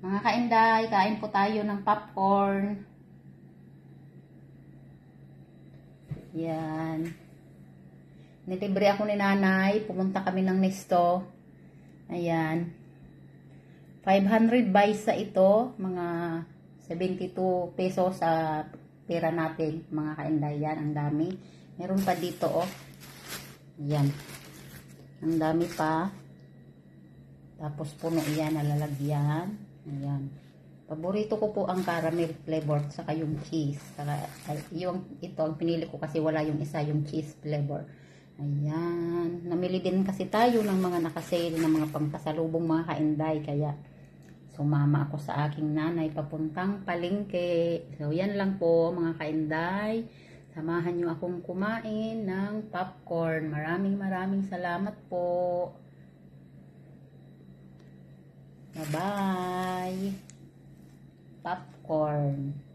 Mga kainday, kain po tayo ng popcorn. Yan. Nilibre ako ni nanay. Pumunta kami ng Nesto. Ayan. 500 buys sa ito. Mga 72 pesos sa pera natin. Mga kainday. Yan. Ang dami. Meron pa dito, oh. Yan. Ang dami pa. Tapos puno yan. Nalalagyan. Ayan. Paborito ko po ang caramel flavor saka yung cheese. Saka, ito ang pinili ko kasi wala yung isa, yung cheese flavor. Ayan. Namili din kasi tayo ng mga nakasale ng mga pangpasalubong mga kainday. Kaya sumama ako sa aking nanay papuntang palengke. So yan lang po mga kainday. Samahan nyo akong kumain ng popcorn. Maraming salamat po. Bye-bye. Popcorn.